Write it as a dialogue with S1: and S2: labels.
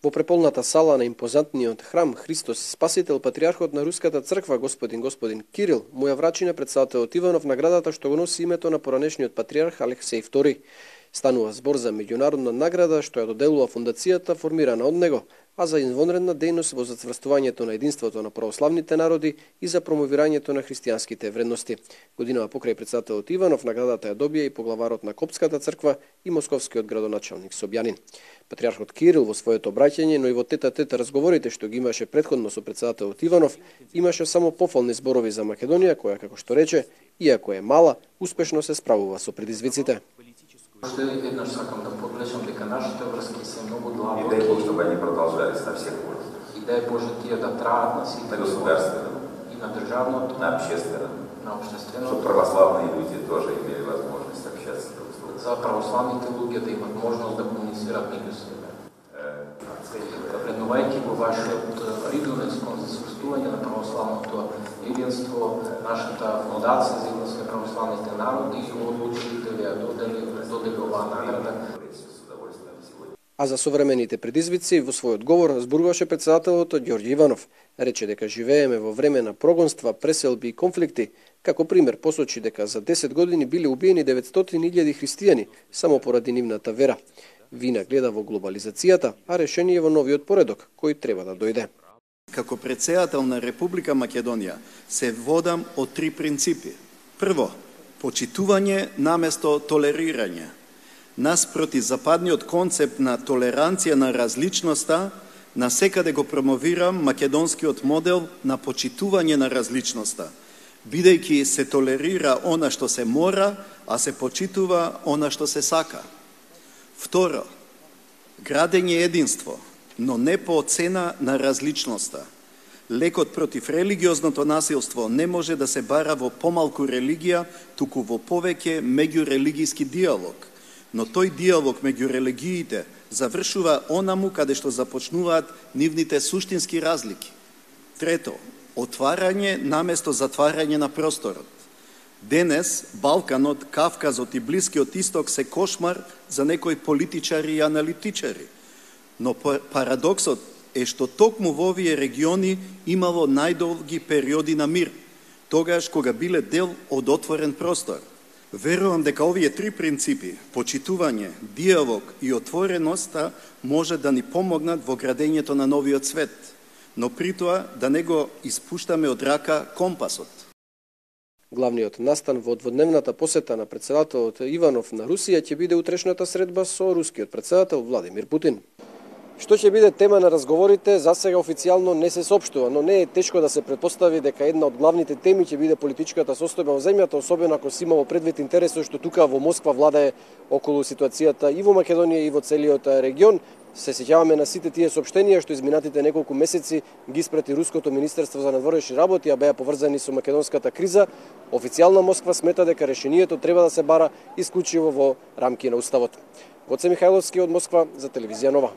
S1: Во преполната сала на импозантниот храм Христос Спасител, патриархот на Руската црква господин Кирил му ја врачи на председателот Иванов наградата што го носи името на поранешниот патриарх Алексеј II. Станува збор за меѓународна награда што ја доделува фондацијата формирана од него, а за извонредна дејност во зацврстувањето на единството на православните народи и за промовирањето на христијанските вредности. Годинава покрај председателот Иванов наградата ја добија и поглаварот на Копската црква и московскиот градоначалник Собјанин. Патриархот Кирил во своето обраќање, но и во тета-тета разговорите што ги имаше претходно со председателот Иванов, имаше само пофални зборови за Македонија, која, како што рече, иако е мала, успешно се справува со предизвиците.
S2: Уште еднаш сакам да подблежам дека нашите врски се многу длабоки.
S3: И дай Бог, чтобы они продолжались на всех уровнях.
S2: И дай Боже тие да траат на сите
S3: на государственном,
S2: и на државното,
S3: на общественном,
S2: на общественото,
S3: чтобы православные люди тоже имели возможность общаться друг с другом.
S2: За православните луѓе да имат можност да комуницираат меѓу себе. Вреднувајќи го вашиот придонес кон засврстување на православното единство, нашата фондација за единство на православните народи и одлучилите ви ја додели оваа награда.
S1: А за современите предизвици во својот говор зборуваше председателот Ѓорѓе Иванов. Рече дека живееме во време на прогонства, преселби и конфликти. Како пример посочи дека за 10 години биле убиени 900.000 христијани само поради нивната вера. Вина гледа во глобализацијата, а решение во новиот поредок кој треба да дојде.
S4: Како председател на Република Македонија се водам од 3 принципи. Прво, почитување наместо толерирање. Наспроти западниот концепт на толеранција на различноста, насекаде го промовирам македонскиот модел на почитување на различноста, бидејќи се толерира она што се мора, а се почитува она што се сака. Второ, градење единство, но не по цена на различноста. Лекот против религиозното насилство не може да се бара во помалку религија, туку во повеќе меѓурелигиски диалог. Но тој диалог меѓу религиите завршува онаму каде што започнуваат нивните суштински разлики. Трето, отварање наместо затварање на просторот. Денес Балканот, Кавказот и Блискиот Исток се кошмар за некои политичари и аналитичари. Но парадоксот е што токму во овие региони имало најдолги периоди на мир, тогаш кога биле дел од отворен простор. Верувам дека овие 3 принципи, почитување, диалог и отвореноста, може да ни помогнат во градењето на новиот свет, но при тоа да не го испуштаме од рака компасот.
S1: Главниот настан во дводневната посета на председателот Иванов на Русија ќе биде утрешната средба со рускиот председател Владимир Путин. Што ќе биде тема на разговорите, засега официјално не се соопштува, но не е тешко да се претпостави дека една од главните теми ќе биде политичката состојба во земјата, особено ако се имало предвид интересот што тука во Москва владае околу ситуацијата и во Македонија и во целиот регион. Се сеќаваме на сите тие соопштенија што изминатите неколку месеци ги испрати Руското министерство за надворешни работи, а беа поврзани со македонската криза. Официјална Москва смета дека решението треба да се бара исклучиво во рамки на уставот. Гоце Михајловски од Москва за телевизија Нова.